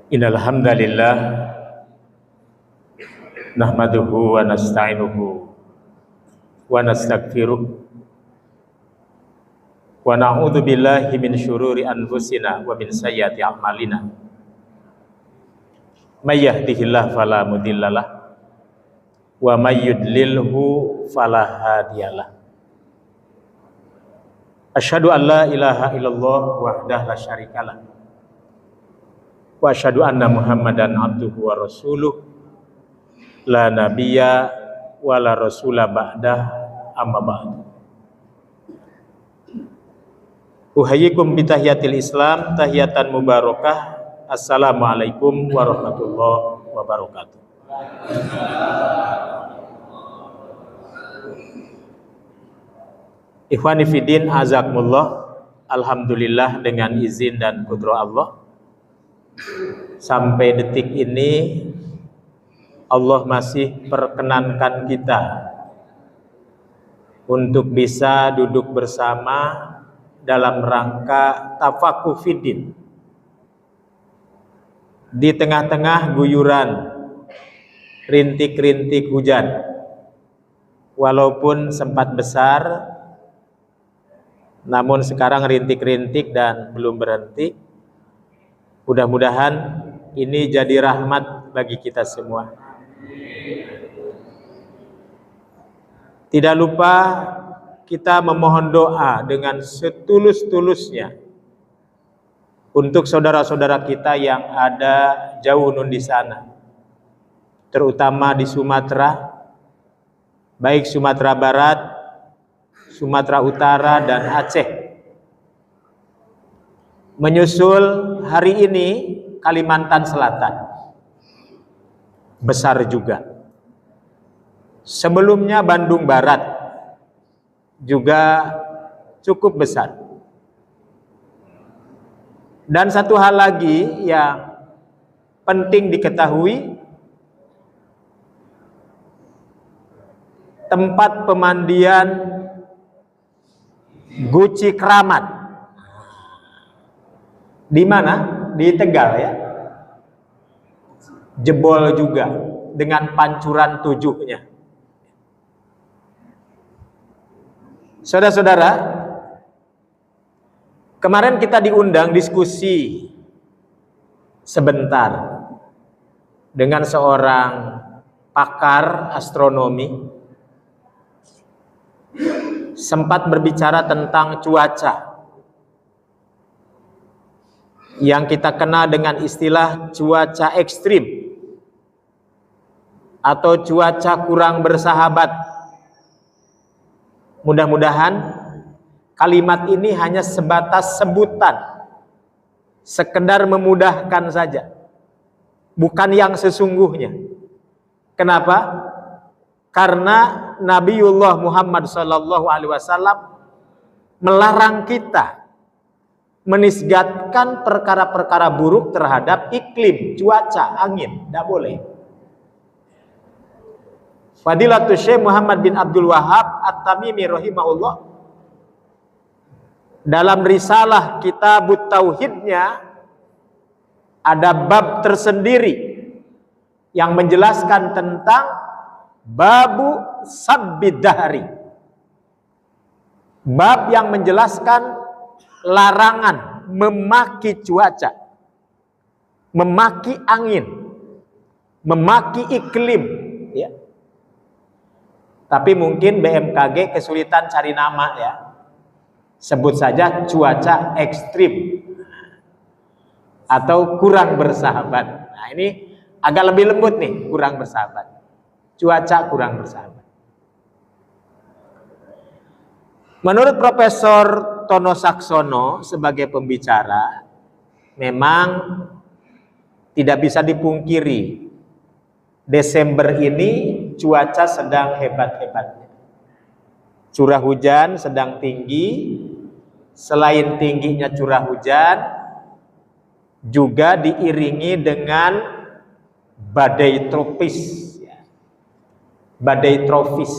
Innal hamdalillah nahmaduhu wa nasta'inuhu wa nastaghfiruh wa na'udzu billahi min syururi anfusina wa min sayyiati a'malina. May yahdihillahu fala mudhillalah wa may yudlilhu fala hadiyalah. Asyhadu an la ilaha illallah wahdahu la syarikalah wa asyhadu anna Muhammadan abduhu wa rasuluh la nabiyya wa la rasula ba'dah amma ba'd. Uhayyikum bitahiyatil Islam tahiyatan mubarakah. Assalamualaikum warahmatullahi wabarakatuh. Ikhwani fiddin azakumullah. Alhamdulillah dengan izin dan kudrah Allah, sampai detik ini Allah masih perkenankan kita untuk bisa duduk bersama dalam rangka tafakuh fiddin di tengah-tengah guyuran rintik-rintik hujan. Walaupun sempat besar, namun sekarang rintik-rintik dan belum berhenti. Mudah-mudahan ini jadi rahmat bagi kita semua. Tidak lupa kita memohon doa dengan setulus-tulusnya untuk saudara-saudara kita yang ada jauh nun di sana, terutama di Sumatera, baik Sumatera Barat, Sumatera Utara, dan Aceh. Menyusul hari ini Kalimantan Selatan, besar juga. Sebelumnya Bandung Barat juga cukup besar. Dan satu hal lagi yang penting diketahui, tempat pemandian Guci Keramat di mana? Di Tegal ya. Jebol juga dengan pancuran 7-nya. Saudara-saudara, kemarin kita diundang diskusi sebentar dengan seorang pakar astronomi, sempat berbicara tentang cuaca yang kita kenal dengan istilah cuaca ekstrim atau cuaca kurang bersahabat. Mudah-mudahan kalimat ini hanya sebatas sebutan, sekedar memudahkan saja, bukan yang sesungguhnya. Kenapa? Karena Nabiullah Muhammad SAW melarang kita menisbatkan perkara-perkara buruk terhadap iklim, cuaca, angin. Tidak boleh. Fadilatul Syekh Muhammad bin Abdul Wahab At-Tamimi rahimahullah dalam risalah Kitabut Tauhidnya ada bab tersendiri yang menjelaskan tentang babu sabbid dahri, bab yang menjelaskan larangan memaki cuaca, memaki angin, memaki iklim ya. Tapi mungkin BMKG kesulitan cari nama ya. Sebut saja cuaca ekstrim atau kurang bersahabat. Nah, ini agak lebih lembut nih, kurang bersahabat. Cuaca kurang bersahabat. Menurut Profesor Tono Saksono sebagai pembicara, memang tidak bisa dipungkiri Desember ini cuaca sedang hebat-hebatnya. Curah hujan sedang tinggi. Selain tingginya curah hujan, juga diiringi dengan badai tropis. Badai tropis.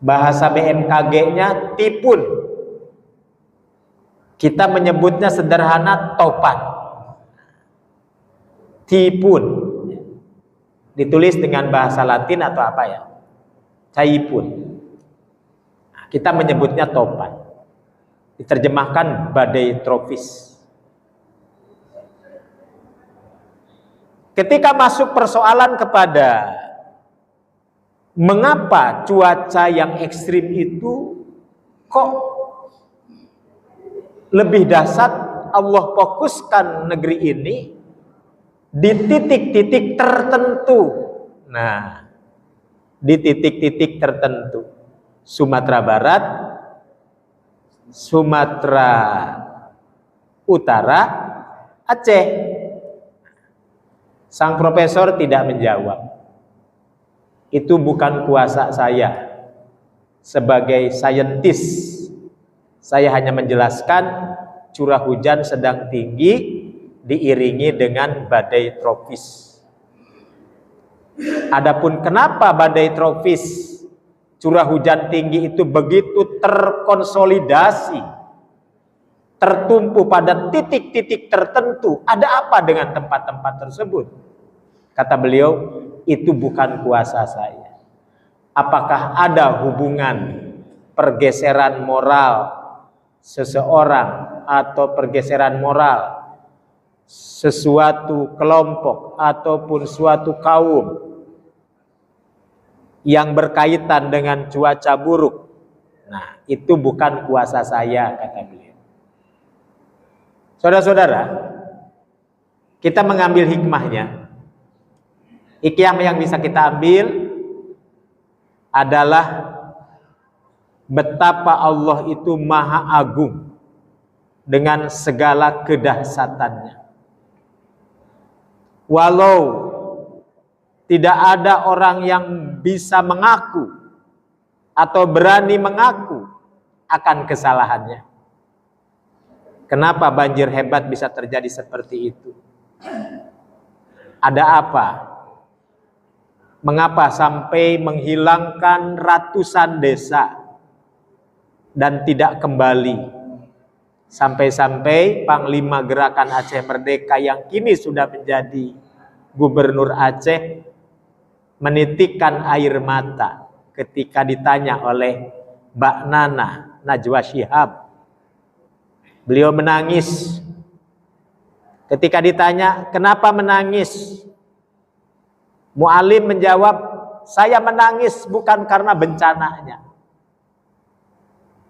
Bahasa BMKG-nya tipun. Kita menyebutnya sederhana topan. tipun. Ditulis dengan bahasa Latin atau apa ya? Caipun. Nah, kita menyebutnya topan. Diterjemahkan badai tropis. Ketika masuk persoalan kepada mengapa cuaca yang ekstrim itu kok lebih dahsyat, Allah fokuskan negeri ini di titik-titik tertentu. Nah, di titik-titik tertentu. Sumatera Barat, Sumatera Utara, Aceh. Sang profesor tidak menjawab. Itu bukan kuasa saya sebagai saintis. Saya hanya menjelaskan curah hujan sedang tinggi diiringi dengan badai tropis. Adapun kenapa badai tropis, curah hujan tinggi itu begitu terkonsolidasi, tertumpu pada titik-titik tertentu, ada apa dengan tempat-tempat tersebut? Kata beliau, itu bukan kuasa saya. Apakah ada hubungan pergeseran moral seseorang atau pergeseran moral sesuatu kelompok ataupun suatu kaum yang berkaitan dengan cuaca buruk? Nah, itu bukan kuasa saya, kata beliau. Saudara-saudara, kita mengambil hikmahnya. Hikmah yang bisa kita ambil adalah betapa Allah itu maha agung dengan segala kedahsyatannya. Walau tidak ada orang yang bisa mengaku atau berani mengaku akan kesalahannya. Kenapa banjir hebat bisa terjadi seperti itu? Ada apa? Mengapa sampai menghilangkan ratusan desa dan tidak kembali? Sampai-sampai Panglima Gerakan Aceh Merdeka yang kini sudah menjadi Gubernur Aceh menitikkan air mata ketika ditanya oleh Mbak Nana Najwa Shihab. Beliau menangis ketika ditanya, kenapa menangis? Mu'alim menjawab, saya menangis bukan karena bencananya.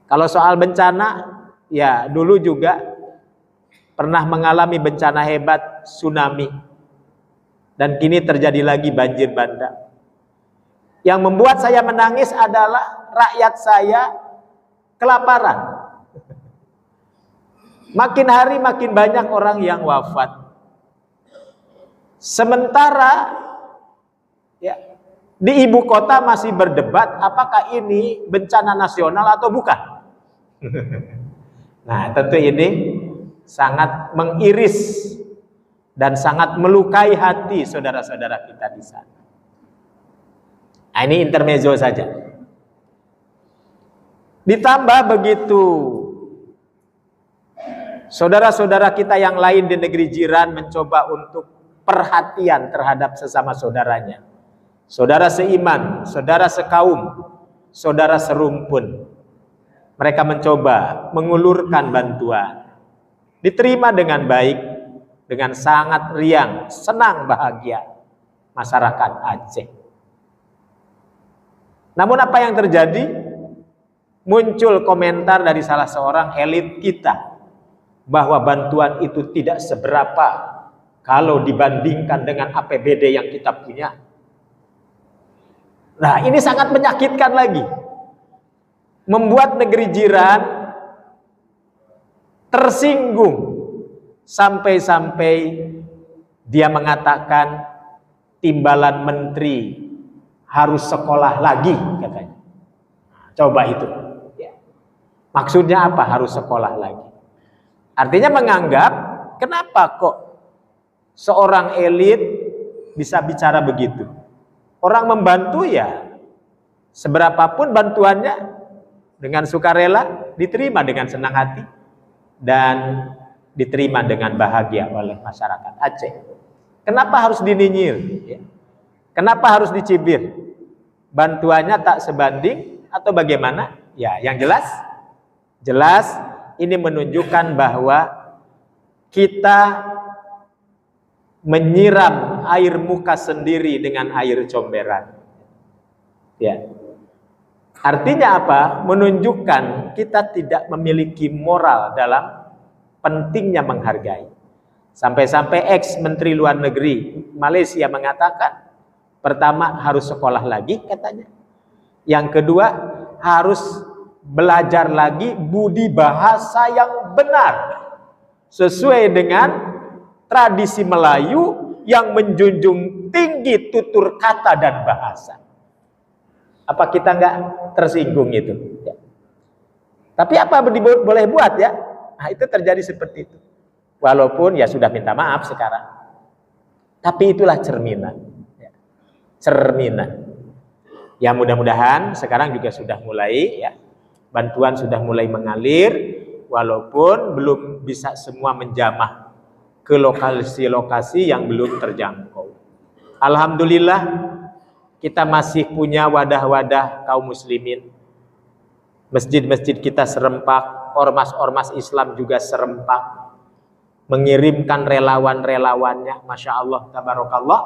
Kalau soal bencana, ya dulu juga pernah mengalami bencana hebat, tsunami. Dan kini terjadi lagi banjir bandang. Yang membuat saya menangis adalah rakyat saya kelaparan. Makin hari makin banyak orang yang wafat. Sementara ya, di ibu kota masih berdebat apakah ini bencana nasional atau bukan. Nah, tentu ini sangat mengiris dan sangat melukai hati saudara-saudara kita di sana. Nah, ini intermezzo saja. Ditambah begitu saudara-saudara kita yang lain di negeri jiran mencoba untuk perhatian terhadap sesama saudaranya. Saudara seiman, saudara sekaum, saudara serumpun. Mereka mencoba mengulurkan bantuan. Diterima dengan baik, dengan sangat riang, senang, bahagia masyarakat Aceh. Namun apa yang terjadi? Muncul komentar dari salah seorang elit kita bahwa bantuan itu tidak seberapa kalau dibandingkan dengan APBD yang kita punya. Nah, ini sangat menyakitkan lagi. Membuat negeri jiran tersinggung sampai-sampai dia mengatakan timbalan menteri harus sekolah lagi, katanya. Nah, coba itu. Maksudnya apa harus sekolah lagi? Artinya menganggap kenapa kok seorang elit bisa bicara begitu? Orang membantu ya seberapapun bantuannya dengan sukarela diterima dengan senang hati dan diterima dengan bahagia oleh masyarakat Aceh. Kenapa harus dininyir? Ya. Kenapa harus dicibir? Bantuannya tak sebanding atau bagaimana? Ya, yang jelas ini menunjukkan bahwa kita menyiram air muka sendiri dengan air comberan. Ya. Artinya apa? Menunjukkan kita tidak memiliki moral dalam pentingnya menghargai. Sampai-sampai ex-menteri luar negeri Malaysia mengatakan, pertama harus sekolah lagi katanya. Yang kedua harus belajar lagi budi bahasa yang benar. Sesuai dengan tradisi Melayu yang menjunjung tinggi tutur kata dan bahasa. Apa kita nggak tersinggung itu? Ya. Tapi apa boleh buat ya? Nah, itu terjadi seperti itu. Walaupun ya sudah minta maaf sekarang. Tapi itulah cerminan. Ya. Cerminan. Ya mudah-mudahan sekarang juga sudah mulai ya. Bantuan sudah mulai mengalir. Walaupun belum bisa semua menjamah ke lokasi-lokasi yang belum terjangkau. Alhamdulillah kita masih punya wadah-wadah kaum muslimin. Masjid-masjid kita serempak, ormas-ormas Islam juga serempak. Mengirimkan relawan-relawannya, Masya Allah, tabarakallah.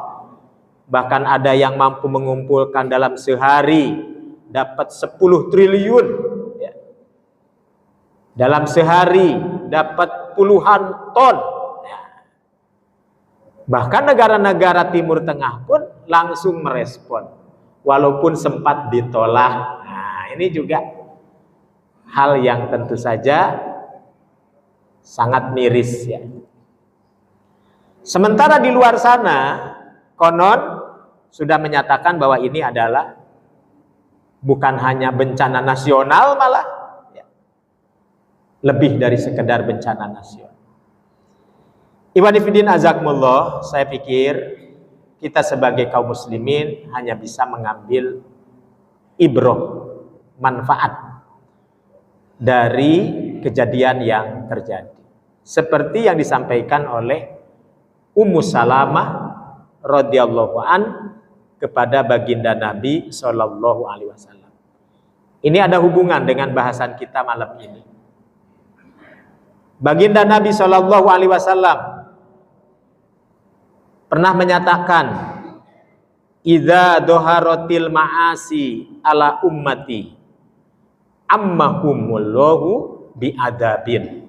Bahkan ada yang mampu mengumpulkan dalam sehari dapat 10 triliun. Ya. Dalam sehari dapat puluhan ton. Bahkan negara-negara Timur Tengah pun langsung merespon, walaupun sempat ditolak. Nah, ini juga hal yang tentu saja sangat miris ya. Sementara di luar sana, konon sudah menyatakan bahwa ini adalah bukan hanya bencana nasional malah, ya, lebih dari sekedar bencana nasional. Ikhwanifidin azakumullah, saya pikir kita sebagai kaum muslimin hanya bisa mengambil ibroh, manfaat dari kejadian yang terjadi. Seperti yang disampaikan oleh Ummu Salamah radhiyallahu an kepada baginda Nabi sallallahu alaihi wasallam. Ini ada hubungan dengan bahasan kita malam ini. Baginda Nabi sallallahu alaihi wasallam pernah menyatakan, idza doharotil ma'asi ala ummati ammahumullahu bi'adabin.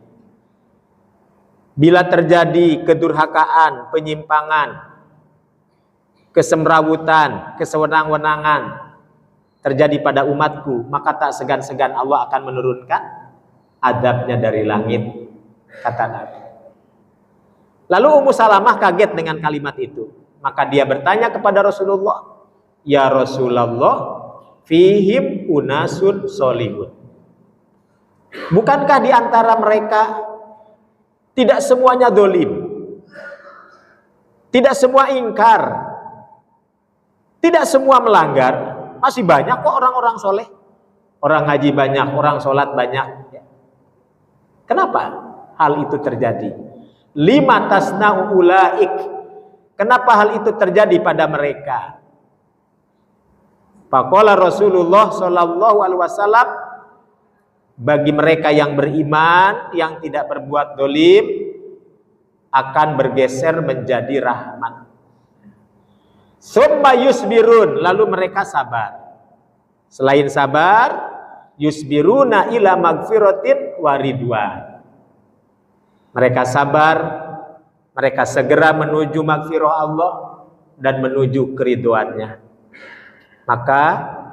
Bila terjadi kedurhakaan, penyimpangan, kesemrawutan, kesewenang-wenangan terjadi pada umatku, maka tak segan-segan Allah akan menurunkan adabnya dari langit, kata Nabi. Lalu Ummu Salamah kaget dengan kalimat itu. Maka dia bertanya kepada Rasulullah, ya Rasulullah, fihim unasun solihun. Bukankah di antara mereka tidak semuanya dolim, tidak semua ingkar, tidak semua melanggar? Masih banyak kok orang-orang soleh, orang ngaji banyak, orang sholat banyak. Kenapa hal itu terjadi? Lima tasna'u ulaik. Kenapa hal itu terjadi pada mereka? Faqala Rasulullah sallallahu alaihi wasallam, bagi mereka yang beriman, yang tidak berbuat dolim, akan bergeser menjadi rahmat. Summa yusbirun, lalu mereka sabar. Selain sabar, yusbiruna ila magfiratin wa ridwan. Mereka sabar, mereka segera menuju magfirah Allah dan menuju keriduannya. Maka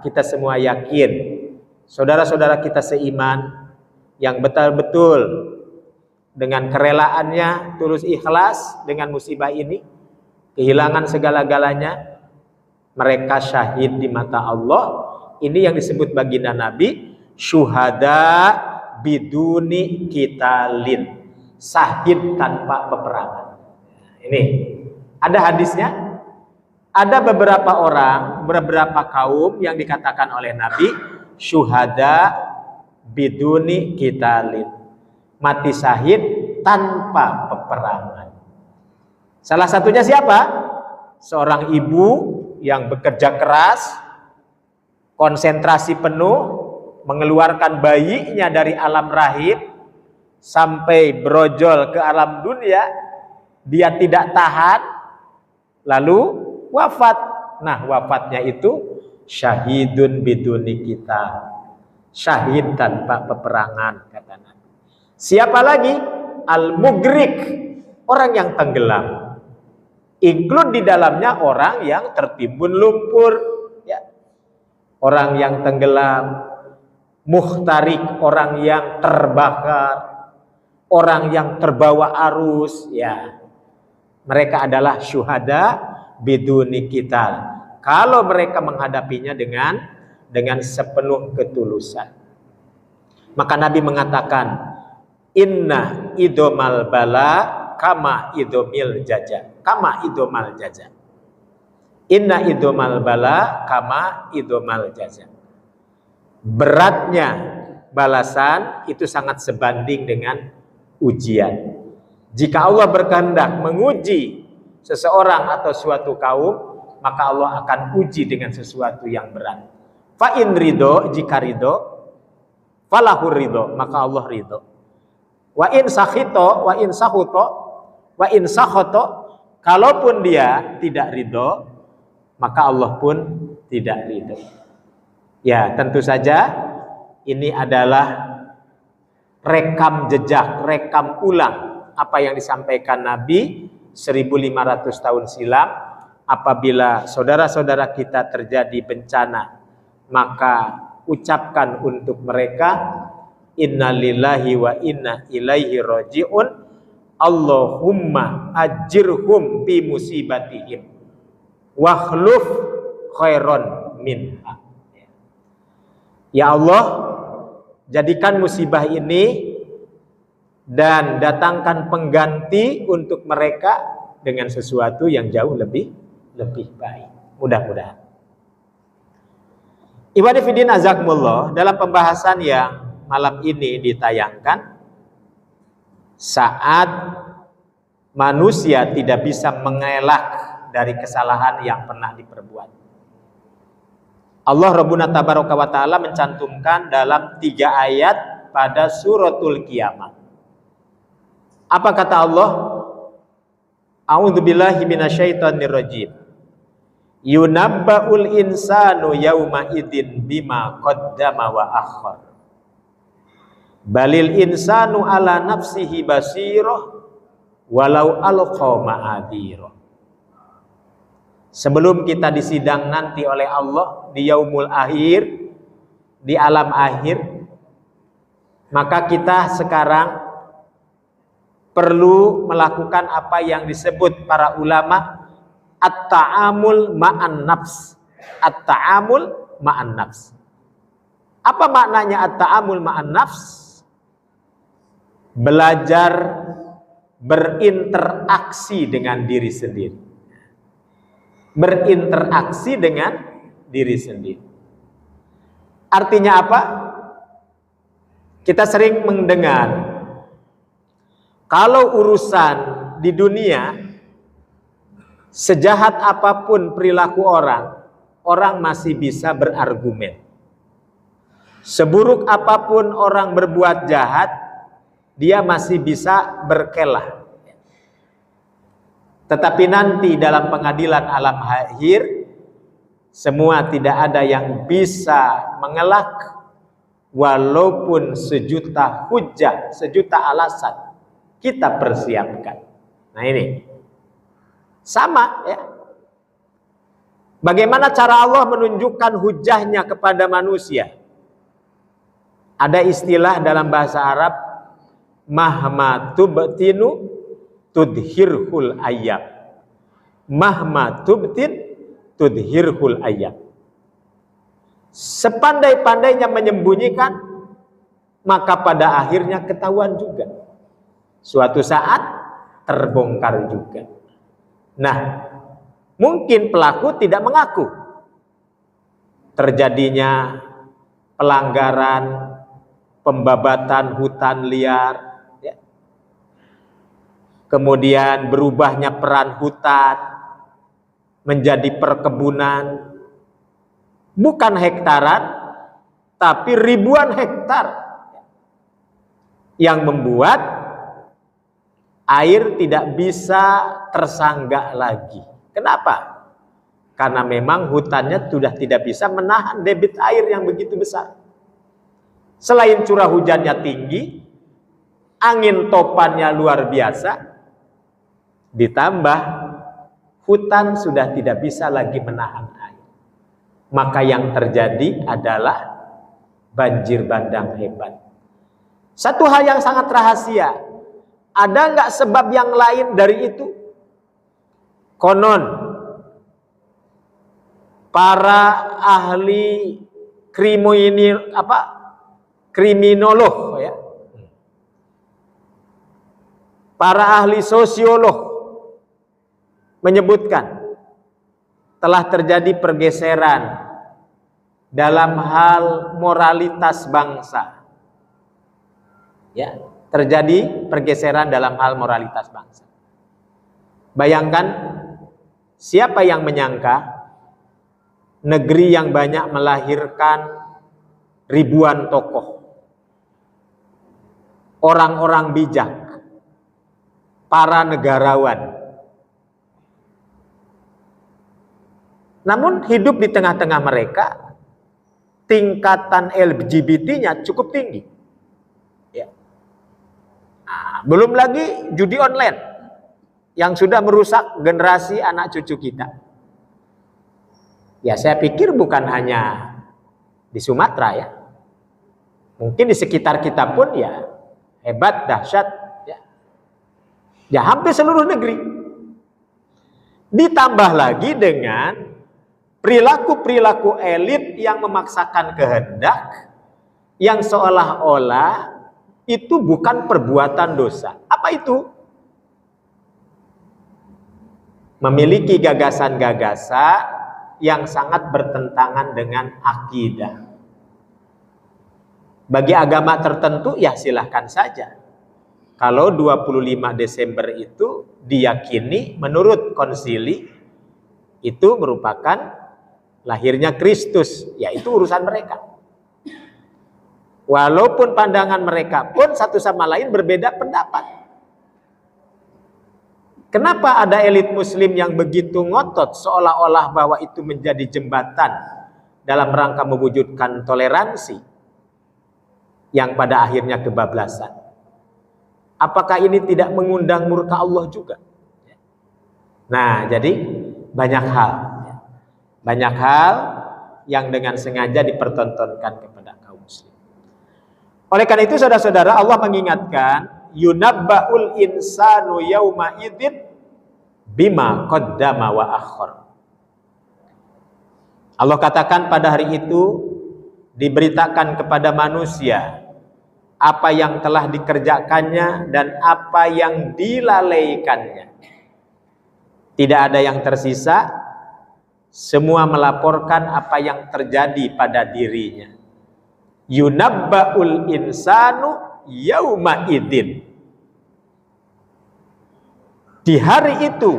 kita semua yakin, saudara-saudara kita seiman yang betul-betul dengan kerelaannya, tulus ikhlas dengan musibah ini, kehilangan segala-galanya, mereka syahid di mata Allah. Ini yang disebut baginda Nabi, syuhada biduni qitalin. Syahid tanpa peperangan. Ini ada hadisnya. Ada beberapa orang, beberapa kaum yang dikatakan oleh Nabi syuhada biduni qitalin, mati syahid tanpa peperangan. Salah satunya siapa? Seorang ibu yang bekerja keras, konsentrasi penuh, mengeluarkan bayinya dari alam rahim sampai brojol ke alam dunia, dia tidak tahan, lalu wafat. Nah, wafatnya itu syahidun biduni kita, syahid tanpa peperangan, kata Nabi. Siapa lagi? Al-mugrik, orang yang tenggelam. Include di dalamnya orang yang tertimbun lumpur, ya. Orang yang tenggelam, muhtarik, orang yang terbakar, orang yang terbawa arus, ya. Mereka adalah syuhada biduni kita. Kalau mereka menghadapinya dengan sepenuh ketulusan. Maka Nabi mengatakan, inna idomal bala kama idomil jaja. Kama idomal jaja. Inna idomal bala kama idomal jaja. Beratnya balasan itu sangat sebanding dengan ujian. Jika Allah berkehendak menguji seseorang atau suatu kaum, maka Allah akan uji dengan sesuatu yang berat. Fa in ridho, jika ridho, falahur ridho, maka Allah ridho. Wa in sakhito, wa in sahuto, wa in sakhoto, kalaupun dia tidak ridho, maka Allah pun tidak ridho. Ya, tentu saja ini adalah rekam jejak, rekam ulang apa yang disampaikan Nabi 1500 tahun silam. Apabila saudara-saudara kita terjadi bencana, maka ucapkan untuk mereka, innalillahi wa inna ilaihi raji'un, Allahumma ajirhum bi musibatihim wakhluf khairon minha. Ya Allah, jadikan musibah ini dan datangkan pengganti untuk mereka dengan sesuatu yang jauh lebih baik. Mudah-mudahan. Ibadil fiddin azakumullah, dalam pembahasan yang malam ini ditayangkan, saat manusia tidak bisa mengelak dari kesalahan yang pernah diperbuat. Allah Rabbuna Tabaraka wa Ta'ala mencantumkan dalam 3 ayat pada suratul Qiyamah. Apa kata Allah? A'udzubillahi minasyaitonir rajim. Yunabba'ul insanu yawma idin bima qaddama wa akhar. Balil insanu ala nafsihi basirah walau alqa ma'adhirah. Sebelum kita disidang nanti oleh Allah di yaumul akhir, di alam akhir, maka kita sekarang perlu melakukan apa yang disebut para ulama at-ta'amul ma'an nafs. At-ta'amul ma'an nafs. Apa maknanya at-ta'amul ma'an nafs? Belajar berinteraksi dengan diri sendiri. Berinteraksi dengan diri sendiri. Artinya apa? Kita sering mendengar, kalau urusan di dunia, sejahat apapun perilaku orang, orang masih bisa berargumen. Seburuk apapun orang berbuat jahat, dia masih bisa berkelah. Tetapi nanti dalam pengadilan alam akhir, semua tidak ada yang bisa mengelak, walaupun sejuta hujah, sejuta alasan kita persiapkan. Nah ini sama ya. Bagaimana cara Allah menunjukkan hujahnya kepada manusia? Ada istilah dalam bahasa Arab, mahma tubtinu tudhirhul ayyam. Mahma tubtin tudhirhul ayyam. Sepandai-pandainya menyembunyikan, maka pada akhirnya ketahuan juga. Suatu saat terbongkar juga. Nah, mungkin pelaku tidak mengaku. Terjadinya pelanggaran, pembabatan hutan liar, ya. kemudian berubahnya peran hutan menjadi perkebunan, bukan hektaran, tapi ribuan hektar, yang membuat air tidak bisa tersanggah lagi. Kenapa? Karena memang hutannya sudah tidak bisa menahan debit air yang begitu besar. Selain curah hujannya tinggi, angin topannya luar biasa, ditambah hutan sudah tidak bisa lagi menahan air. Maka yang terjadi adalah banjir bandang hebat. Satu hal yang sangat rahasia, ada nggak sebab yang lain dari itu? Konon para ahli kriminolog ya, para ahli sosiolog menyebutkan telah terjadi pergeseran dalam hal moralitas bangsa. Ya, terjadi pergeseran dalam hal moralitas bangsa. Bayangkan, siapa yang menyangka negeri yang banyak melahirkan ribuan tokoh, orang-orang bijak, para negarawan, namun hidup di tengah-tengah mereka tingkatan LGBT-nya cukup tinggi. Ya. Nah, belum lagi judi online yang sudah merusak generasi anak cucu kita. Ya, saya pikir bukan hanya di Sumatera ya, mungkin di sekitar kita pun ya hebat, dahsyat ya. Ya, hampir seluruh negeri. Ditambah lagi dengan perilaku-perilaku elit yang memaksakan kehendak, yang seolah-olah itu bukan perbuatan dosa. Apa itu? Memiliki gagasan-gagasan yang sangat bertentangan dengan akidah. Bagi agama tertentu ya silahkan saja. Kalau 25 Desember itu diyakini menurut konsili itu merupakan lahirnya Kristus, ya itu urusan mereka. Walaupun pandangan mereka pun satu sama lain berbeda pendapat. Kenapa ada elit muslim yang begitu ngotot seolah-olah bahwa itu menjadi jembatan dalam rangka mewujudkan toleransi yang pada akhirnya kebablasan? Apakah ini tidak mengundang murka Allah juga? Nah, jadi banyak hal yang dengan sengaja dipertontonkan kepada kaum muslim. Oleh karena itu saudara-saudara, Allah mengingatkan, yunabba'ul insanu yauma idzin bima qaddama wa akhir. Allah katakan pada hari itu diberitakan kepada manusia apa yang telah dikerjakannya dan apa yang dilalaikannya. Tidak ada yang tersisa, semua melaporkan apa yang terjadi pada dirinya. Yunabba'ul insanu yauma idzin. Di hari itu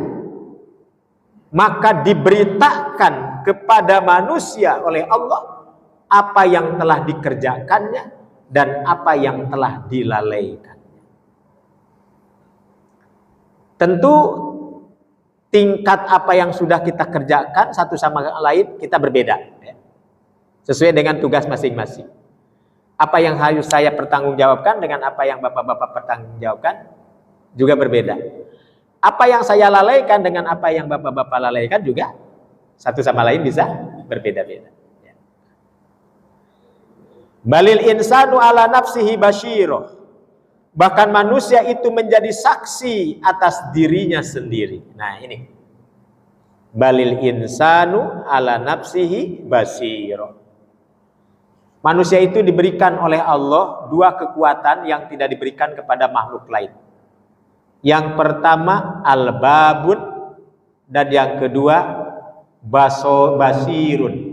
maka diberitakan kepada manusia oleh Allah apa yang telah dikerjakannya dan apa yang telah dilalaikan. Tentu tingkat apa yang sudah kita kerjakan satu sama lain kita berbeda ya. Sesuai dengan tugas masing-masing. Apa yang harus saya pertanggungjawabkan dengan apa yang bapak-bapak pertanggungjawabkan juga berbeda. Apa yang saya lalaikan dengan apa yang bapak-bapak lalaikan juga satu sama lain bisa berbeda-beda. Balil insanu ala nafsihi basyirah. Bahkan manusia itu menjadi saksi atas dirinya sendiri. Nah ini. Balil insanu ala nafsihi basyirah. Manusia itu diberikan oleh Allah dua kekuatan yang tidak diberikan kepada makhluk lain. Yang pertama al-babun dan yang kedua basirun.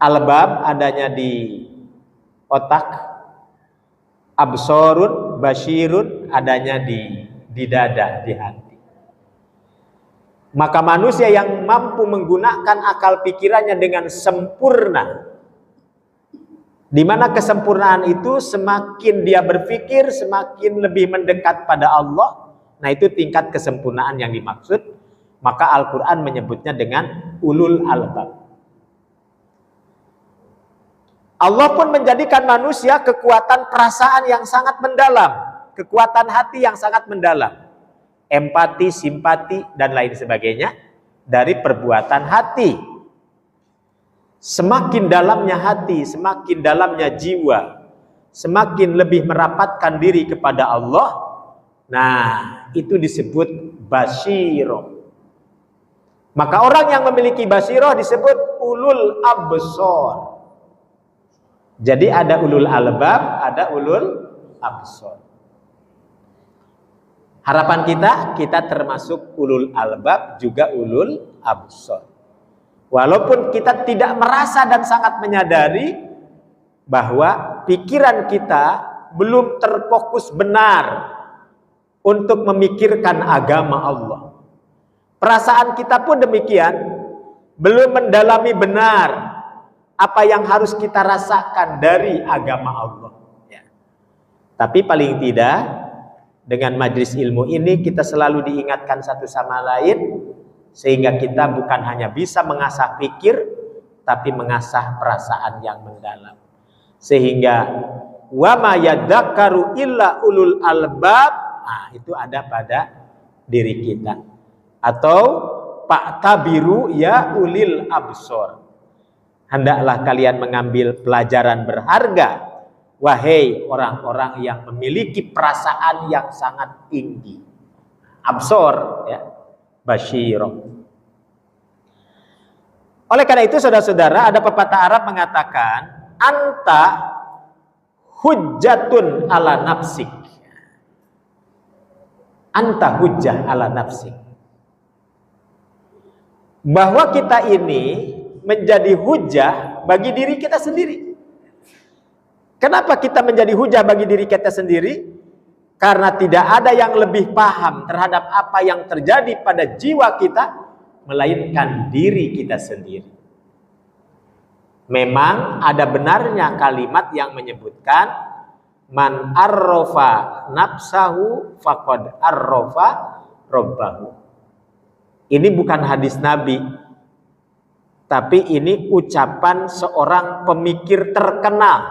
Al-bab adanya di otak, absorun, basirun adanya di di dada, di hati. Maka manusia yang mampu menggunakan akal pikirannya dengan sempurna, di mana kesempurnaan itu semakin dia berpikir, semakin lebih mendekat pada Allah. Nah, itu tingkat kesempurnaan yang dimaksud. Maka Al-Quran menyebutnya dengan ulul albab. Allah pun menjadikan manusia kekuatan perasaan yang sangat mendalam, kekuatan hati yang sangat mendalam, empati, simpati, dan lain sebagainya dari perbuatan hati. Semakin dalamnya hati, semakin dalamnya jiwa, semakin lebih merapatkan diri kepada Allah. Nah, itu disebut basyirah. Maka orang yang memiliki basyirah disebut ulul absar. Jadi ada ulul albab, ada ulul absar. Harapan kita termasuk ulul albab, juga ulul absar. Walaupun kita tidak merasa dan sangat menyadari bahwa pikiran kita belum terfokus benar untuk memikirkan agama Allah. Perasaan kita pun demikian, belum mendalami benar apa yang harus kita rasakan dari agama Allah. Ya. Tapi paling tidak, dengan majelis ilmu ini kita selalu diingatkan satu sama lain, sehingga kita bukan hanya bisa mengasah pikir, tapi mengasah perasaan yang mendalam. Sehingga wa ma yadzakkaru illa ulul albab, nah, itu ada pada diri kita. Atau fa'tabiru ya ulil absor. Hendaklah kalian mengambil pelajaran berharga, wahai orang-orang yang memiliki perasaan yang sangat tinggi. Absor, ya, basyirah. Oleh karena itu, saudara-saudara, ada pepatah Arab mengatakan, anta hujjatun ala nafsik. Anta hujjah ala nafsik. Bahwa kita ini menjadi hujah bagi diri kita sendiri. Kenapa kita menjadi hujah bagi diri kita sendiri? Karena tidak ada yang lebih paham terhadap apa yang terjadi pada jiwa kita melainkan diri kita sendiri. Memang ada benarnya kalimat yang menyebutkan man arrofa nafsahu faqad arrofa robbahu. Ini bukan hadis Nabi, tapi ini ucapan seorang pemikir terkenal,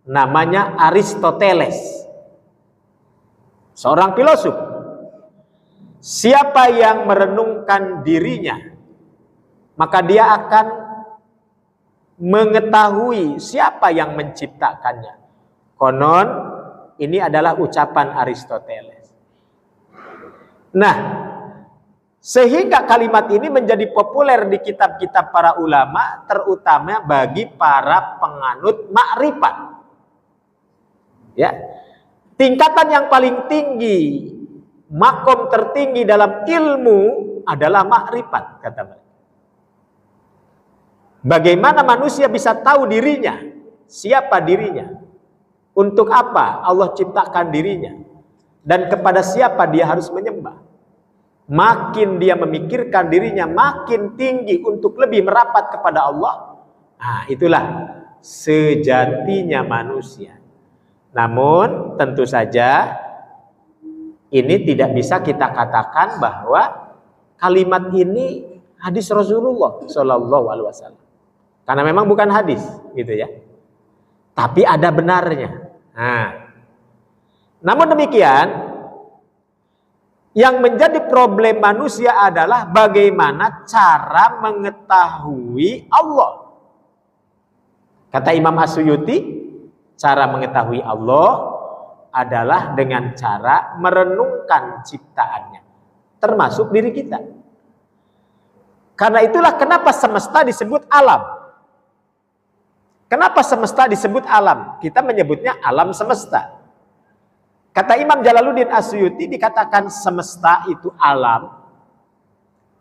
namanya Aristoteles, seorang filosof. Siapa yang merenungkan dirinya, maka dia akan mengetahui siapa yang menciptakannya. Konon ini adalah ucapan Aristoteles. Nah, sehingga kalimat ini menjadi populer di kitab-kitab para ulama, terutama bagi para penganut makrifat. Ya. Tingkatan yang paling tinggi, makom tertinggi dalam ilmu adalah makrifat, kata mereka. Bagaimana manusia bisa tahu dirinya, siapa dirinya, untuk apa Allah ciptakan dirinya, dan kepada siapa dia harus menyembah. Makin dia memikirkan dirinya makin tinggi untuk lebih merapat kepada Allah. Nah, itulah sejatinya manusia. Namun tentu saja ini tidak bisa kita katakan bahwa kalimat ini hadis Rasulullah Shallallahu Alaihi Wasallam. Karena memang bukan hadis, gitu ya. Tapi ada benarnya. Nah, namun demikian, yang menjadi problem manusia adalah bagaimana cara mengetahui Allah. Kata Imam As-Suyuti, cara mengetahui Allah adalah dengan cara merenungkan ciptaannya, termasuk diri kita. Karena itulah kenapa semesta disebut alam. Kenapa semesta disebut alam? Kita menyebutnya alam semesta. Kata Imam Jalaluddin As-Suyuti, dikatakan semesta itu alam.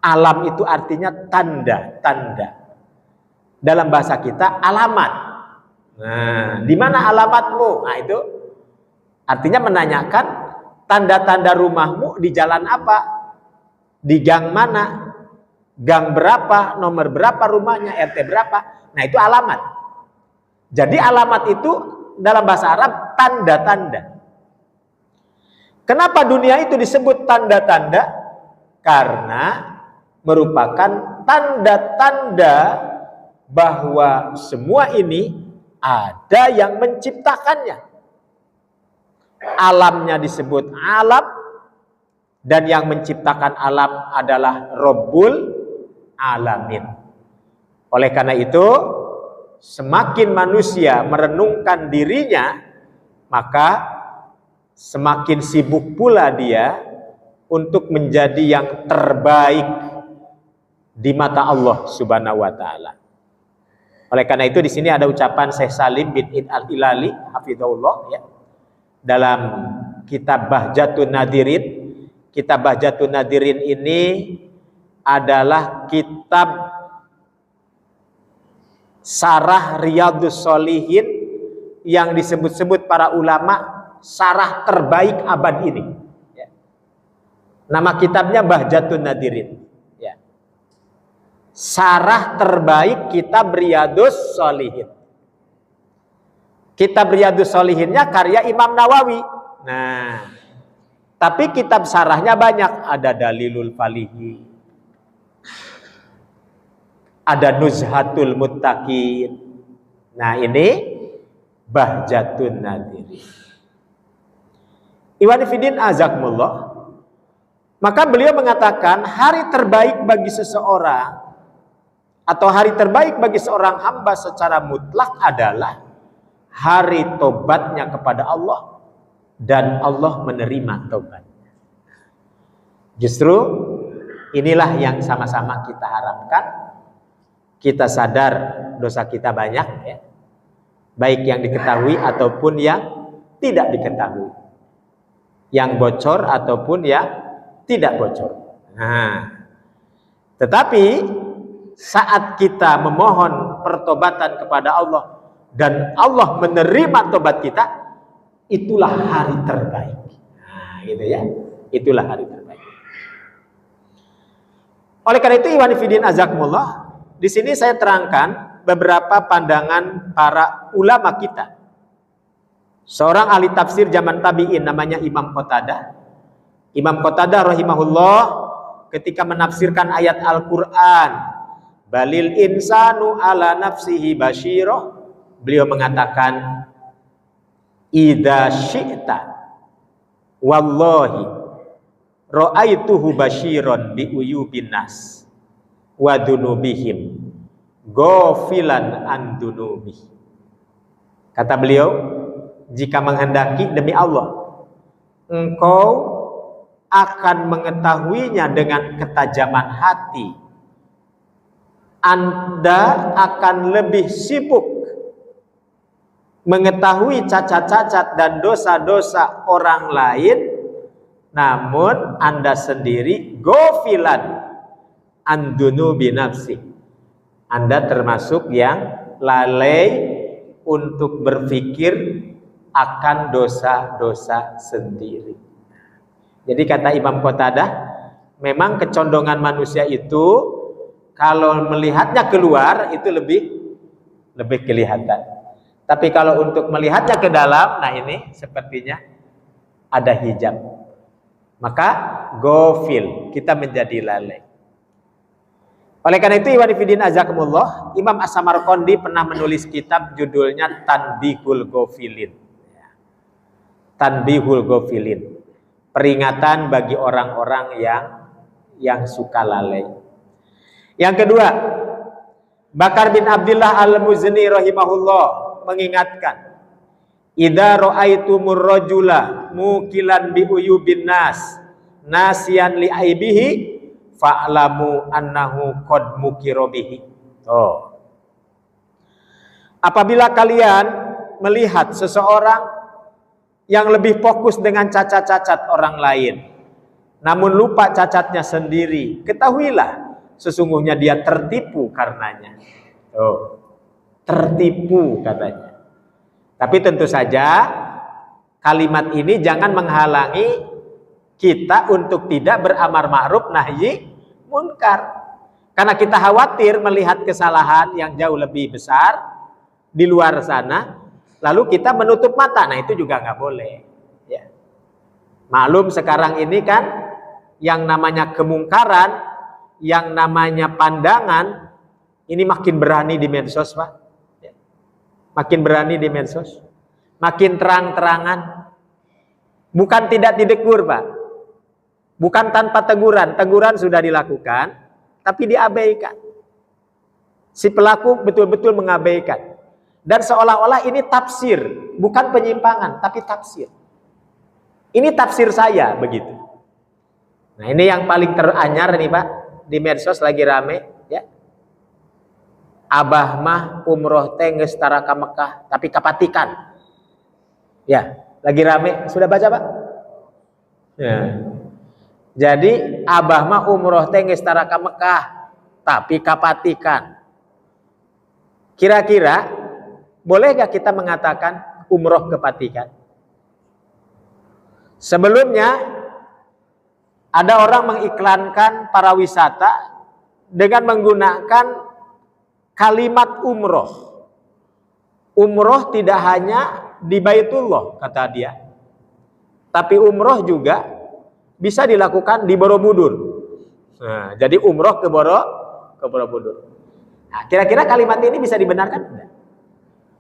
Alam itu artinya tanda-tanda. Dalam bahasa kita alamat. Nah, di mana alamatmu? Nah, itu artinya menanyakan tanda-tanda rumahmu di jalan apa, di gang mana, gang berapa, nomor berapa rumahnya, RT berapa. Nah, itu alamat. Jadi alamat itu dalam bahasa Arab tanda-tanda. Kenapa dunia itu disebut tanda-tanda? Karena merupakan tanda-tanda bahwa semua ini ada yang menciptakannya. Alamnya disebut alam, dan yang menciptakan alam adalah Rabbul Alamin. Oleh karena itu, semakin manusia merenungkan dirinya, maka semakin sibuk pula dia untuk menjadi yang terbaik di mata Allah Subhanahu wa taala. Oleh karena itu di sini ada ucapan Syekh Salim bin Id al-Hilali hafizahullah ya. Dalam kitab Bahjatun Nadirin. Kitab Bahjatun Nadirin ini adalah kitab sarah Riyadhus Shalihin yang disebut-sebut para ulama sarah terbaik abad ini. Ya. Nama kitabnya Bahjatun Nadirin. Ya. Sarah terbaik kitab Riyadhus Shalihin. Kitab Riyadhus Shalihinnya karya Imam Nawawi. Nah, tapi kitab sarahnya banyak. Ada Dalilul Falihi, ada Nuzhatul Muttaqin. Nah, ini Bahjatun Nadirin. Iwan Fidin azakumullah. Maka beliau mengatakan hari terbaik bagi seseorang atau hari terbaik bagi seorang hamba secara mutlak adalah hari tobatnya kepada Allah dan Allah menerima tobatnya. Justru inilah yang sama-sama kita harapkan. Kita sadar dosa kita banyak ya. Baik yang diketahui ataupun yang tidak diketahui. Yang bocor ataupun yang tidak bocor. Nah, tetapi saat kita memohon pertobatan kepada Allah dan Allah menerima tobat kita, itulah hari terbaik. Nah, gitu ya. Itulah hari terbaik. Oleh karena itu, Iwan Fidin azakumullah, di sini saya terangkan beberapa pandangan para ulama kita. Seorang ahli tafsir zaman tabi'in namanya Imam Qatadah. Imam Qatadah rahimahullah ketika menafsirkan ayat Al-Quran, balil insanu ala nafsihi basyirah, beliau mengatakan, idza syi'ta wallahi ra'aituhu basyiran bi uyubin nas wa dunubihim ghafilan an dunubi. Kata beliau, jika menghendaki demi Allah, engkau akan mengetahuinya dengan ketajaman hati. Anda akan lebih sibuk mengetahui cacat-cacat dan dosa-dosa orang lain, namun Anda sendiri ghafilan an dunubi nafsi. Anda termasuk yang lalai untuk berpikir akan dosa-dosa sendiri. Jadi kata Imam Qatadah, memang kecondongan manusia itu kalau melihatnya keluar itu lebih kelihatan. Tapi kalau untuk melihatnya ke dalam, nah ini sepertinya ada hijab. Maka ghafil, kita menjadi lalai. Oleh karena itu, Iwan Fidin azakumullah, Imam As-Samarqandi pernah menulis kitab judulnya Tanbihul Ghafilin. Tanbihul Ghafilin. Peringatan bagi orang-orang yang suka lalai. Yang kedua, Bakar bin Abdullah Al-Muzni rahimahullah mengingatkan, idza ra'aitumur rajula mukilan bi uyubin nas nasiyan li aibihi fa'lamu annahu qad mukira bihi. Oh. Apabila kalian melihat seseorang yang lebih fokus dengan cacat-cacat orang lain, namun lupa cacatnya sendiri, ketahuilah sesungguhnya dia tertipu karenanya. Oh, tertipu katanya. Tapi tentu saja kalimat ini jangan menghalangi kita untuk tidak beramar ma'ruf nahi munkar. Karena kita khawatir melihat kesalahan yang jauh lebih besar di luar sana, lalu kita menutup mata. Nah, itu juga nggak boleh. Ya. Maklum sekarang ini kan yang namanya kemungkaran, yang namanya pandangan, ini makin berani di medsos, Pak. Ya. Makin berani di medsos. Makin terang-terangan. Bukan tidak ditegur, Pak. Bukan tanpa teguran. Teguran sudah dilakukan, tapi diabaikan. Si pelaku betul-betul mengabaikan. Dan seolah-olah ini tafsir. Bukan penyimpangan, tapi tafsir. Ini tafsir saya, begitu. Nah, ini yang paling teranyar nih, Pak. Di medsos lagi rame. Ya. Abah mah umroh teh geus tara ka Mekah, tapi kapatikan. Ya, lagi rame. Sudah baca, Pak? Ya. Jadi abah mah umroh teh geus tara ka Mekah, tapi kapatikan. Kira-kira boleh gak kita mengatakan umroh kepatikan? Sebelumnya ada orang mengiklankan para wisata dengan menggunakan kalimat umroh. Umroh tidak hanya di Baitullah, kata dia, tapi umroh juga bisa dilakukan di Borobudur. Nah, jadi umroh ke Borobudur. Nah, kira-kira kalimat ini bisa dibenarkan? Tidak.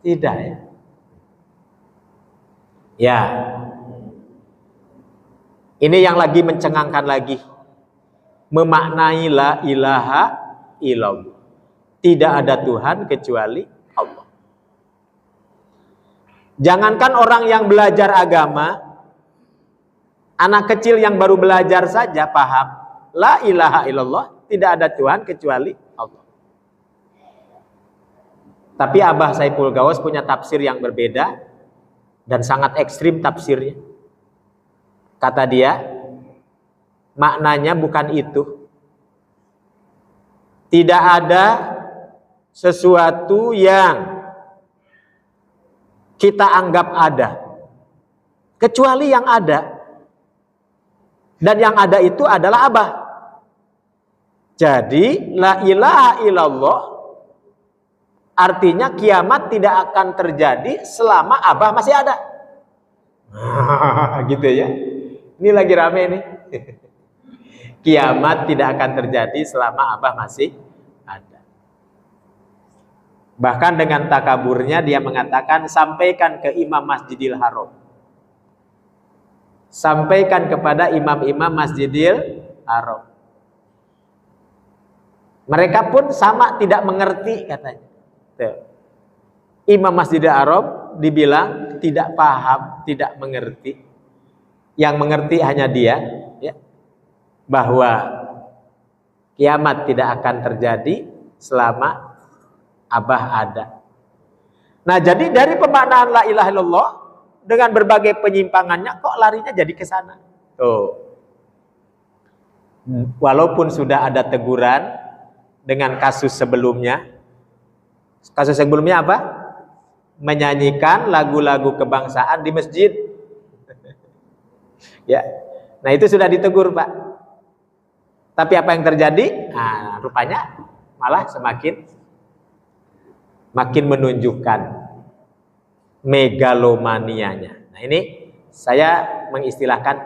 Tidak, ya. Ya. Ini yang lagi mencengangkan lagi. Memaknai la ilaha illallah. Tidak ada Tuhan kecuali Allah. Jangankan orang yang belajar agama, anak kecil yang baru belajar saja paham la ilaha illallah, tidak ada Tuhan kecuali Allah. Tapi Abah Saiful Gawas punya tafsir yang berbeda dan sangat ekstrim tafsirnya. Kata dia, maknanya bukan itu. Tidak ada sesuatu yang kita anggap ada kecuali yang ada. Dan yang ada itu adalah Abah. Jadi la ilaha illallah artinya kiamat tidak akan terjadi selama Abah masih ada. Gitu ya. Ini lagi rame nih. Kiamat tidak akan terjadi selama Abah masih ada. Bahkan dengan takaburnya dia mengatakan, sampaikan ke Imam Masjidil Haram. Sampaikan kepada imam-imam Masjidil Haram. Mereka pun sama tidak mengerti katanya. Tuh. Imam Masjidil Haram dibilang tidak paham, tidak mengerti. Yang mengerti hanya dia, ya, bahwa kiamat tidak akan terjadi selama Abah ada. Nah, jadi dari pemaknaan la ilaha illallah dengan berbagai penyimpangannya kok larinya jadi ke sana. Tuh. Walaupun sudah ada teguran dengan kasus sebelumnya. Kasus sebelumnya apa? Menyanyikan lagu-lagu kebangsaan di masjid. Ya. Nah, itu sudah ditegur, Pak. Tapi apa yang terjadi? Nah, rupanya malah semakin menunjukkan megalomanianya. Nah, ini saya mengistilahkan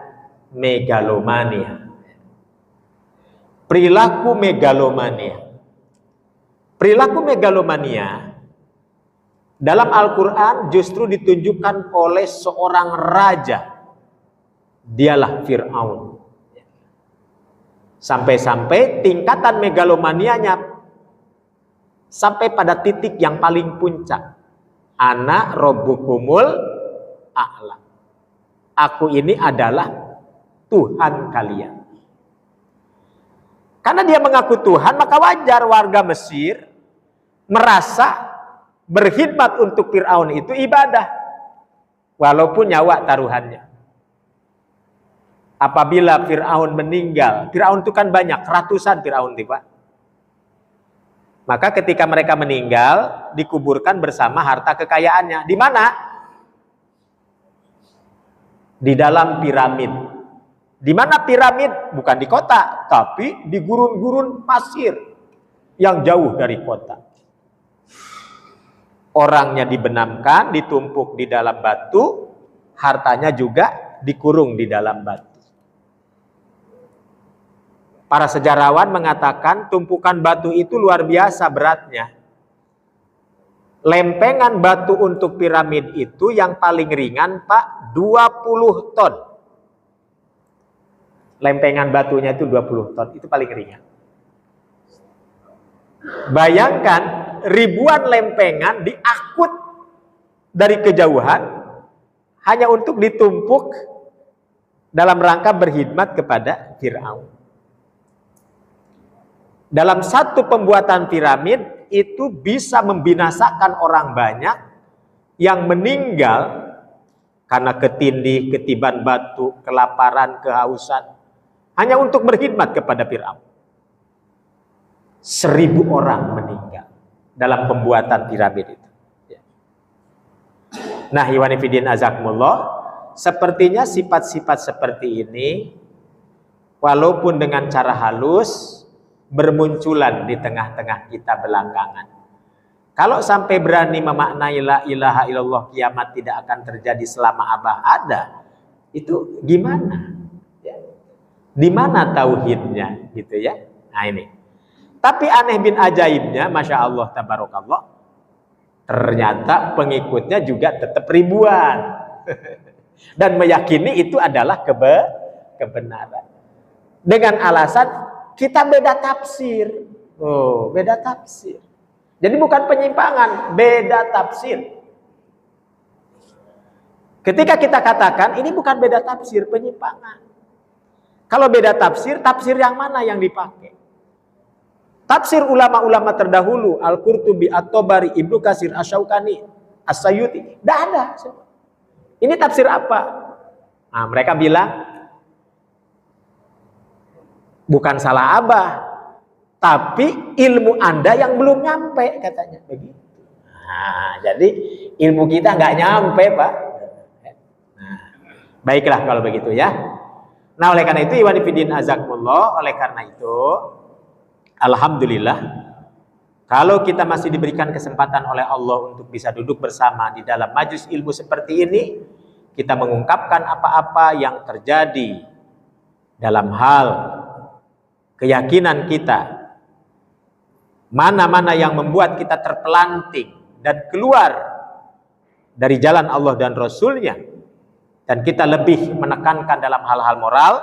megalomania. Perilaku megalomania. Perilaku megalomania dalam Al-Quran justru ditunjukkan oleh seorang raja. Dialah Fir'aun. Sampai-sampai tingkatan megalomanianya sampai pada titik yang paling puncak. Ana rabbukumul a'la. Aku ini adalah Tuhan kalian. Karena dia mengaku Tuhan, maka wajar warga Mesir merasa berkhidmat untuk Fir'aun itu ibadah. Walaupun nyawa taruhannya. Apabila Fir'aun meninggal, Fir'aun itu kan banyak, ratusan Fir'aun tiba. Maka ketika mereka meninggal, dikuburkan bersama harta kekayaannya. Di mana? Di dalam piramid. Di mana piramid? Bukan di kota, tapi di gurun-gurun pasir yang jauh dari kota. Orangnya dibenamkan, ditumpuk di dalam batu, hartanya juga dikurung di dalam batu. Para sejarawan mengatakan tumpukan batu itu luar biasa beratnya. Lempengan batu untuk piramid itu yang paling ringan, Pak, 20 ton. Lempengan batunya itu 20 ton, itu paling ringan. Bayangkan ribuan lempengan diangkut dari kejauhan hanya untuk ditumpuk dalam rangka berkhidmat kepada Fir'aun. Dalam satu pembuatan piramid itu bisa membinasakan orang banyak yang meninggal karena ketindih, ketiban batu, kelaparan, kehausan, hanya untuk berkhidmat kepada Fir'aun. 1000 orang meninggal dalam pembuatan piramid itu. Nah, ikhwani fillah azakumullah, sepertinya sifat-sifat seperti ini walaupun dengan cara halus bermunculan di tengah-tengah kita belakangan. Kalau sampai berani memaknai la ilaha illallah kiamat tidak akan terjadi selama abah ada, itu gimana? Ya. Di mana tauhidnya, gitu ya? Nah ini. Tapi aneh bin ajaibnya, masya Allah tabarakallah, ternyata pengikutnya juga tetap ribuan dan meyakini itu adalah kebenaran dengan alasan kita beda tafsir. Oh, beda tafsir. Jadi bukan penyimpangan, beda tafsir. Ketika kita katakan ini bukan beda tafsir, penyimpangan. Kalau beda tafsir, tafsir yang mana yang dipakai? Tafsir ulama-ulama terdahulu, Al-Qurtubi, At-Tabari, Ibnu Katsir, Asy-Syaukani, As-Sayyuti, tidak ada. Ini tafsir apa? Nah, mereka bilang bukan salah abah, tapi ilmu Anda yang belum nyampe, katanya begitu. Nah, jadi ilmu kita nggak nyampe, Pak. Nah, baiklah kalau begitu ya. Nah, oleh karena itu, ikhwani fillah azakumullah, oleh karena itu, alhamdulillah, kalau kita masih diberikan kesempatan oleh Allah untuk bisa duduk bersama di dalam majelis ilmu seperti ini, kita mengungkapkan apa-apa yang terjadi dalam hal keyakinan kita, mana-mana yang membuat kita terpelanting dan keluar dari jalan Allah dan Rasulnya, dan kita lebih menekankan dalam hal-hal moral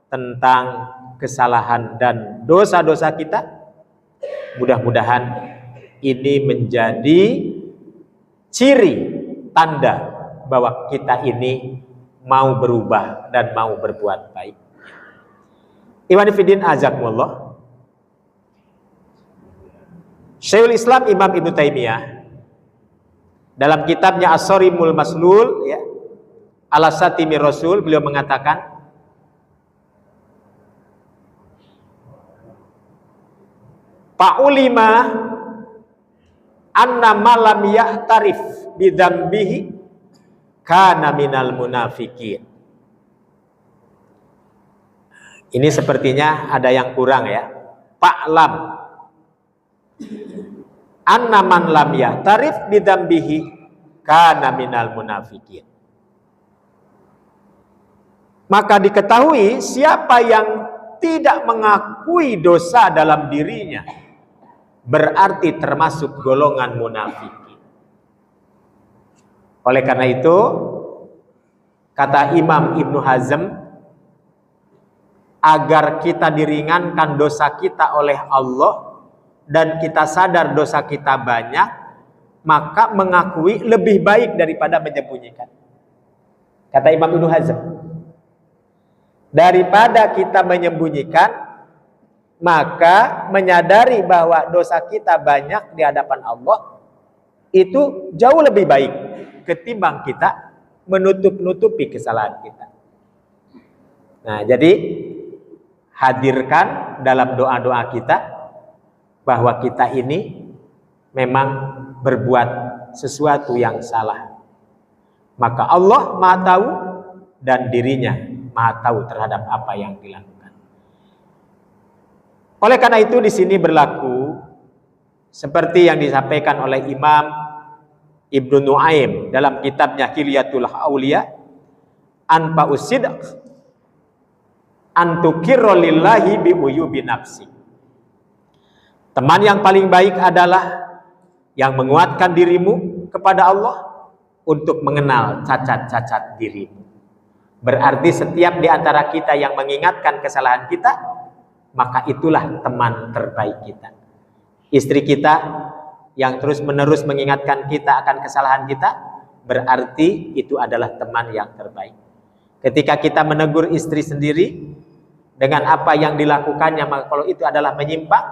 tentang kesalahan dan dosa-dosa kita. Mudah-mudahan ini menjadi ciri tanda bahwa kita ini mau berubah dan mau berbuat baik. Ikhwani fillah azakumullah, Syekhul Islam Imam Ibnu Taimiyah dalam kitabnya As-Sarimul Maslul ya, Ala Satimi Rasul, beliau mengatakan Fa'ulima anna malam ya'tarif bidzambihi kana minal munafikin. Ini sepertinya ada yang kurang ya. Fa'lam anna man lam ya'tarif bidzambihi kana minal munafikin. Maka diketahui siapa yang tidak mengakui dosa dalam dirinya berarti termasuk golongan munafikin. Oleh karena itu, kata Imam Ibnu Hazm, agar kita diringankan dosa kita oleh Allah dan kita sadar dosa kita banyak, maka mengakui lebih baik daripada menyembunyikan. Kata Imam Ibnu Hazm, daripada kita menyembunyikan, maka menyadari bahwa dosa kita banyak di hadapan Allah itu jauh lebih baik ketimbang kita menutup-nutupi kesalahan kita. Nah, jadi hadirkan dalam doa-doa kita bahwa kita ini memang berbuat sesuatu yang salah. Maka Allah Maha tahu dan dirinya Maha tahu terhadap apa yang dilakukan. Oleh karena itu di sini berlaku seperti yang disampaikan oleh Imam Ibnu Nuaim dalam kitabnya Hilyatul Auliya, anfa'us sidq antukirra lillahi bi uyubi nafsi. Teman yang paling baik adalah yang menguatkan dirimu kepada Allah untuk mengenal cacat-cacat dirimu. Berarti setiap di antara kita yang mengingatkan kesalahan kita, maka itulah teman terbaik kita. Istri kita yang terus-menerus mengingatkan kita akan kesalahan kita, berarti itu adalah teman yang terbaik. Ketika kita menegur istri sendiri dengan apa yang dilakukannya, maka kalau itu adalah menyimpang,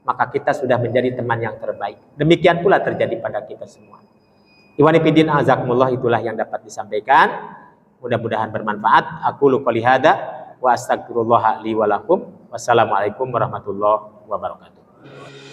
maka kita sudah menjadi teman yang terbaik. Demikian pula terjadi pada kita semua. Ikhwani fillah azakumullah, itulah yang dapat disampaikan. Mudah-mudahan bermanfaat. Aku qouli hada wa astaghfirullah li wa lakum. Wassalamualaikum warahmatullahi wabarakatuh.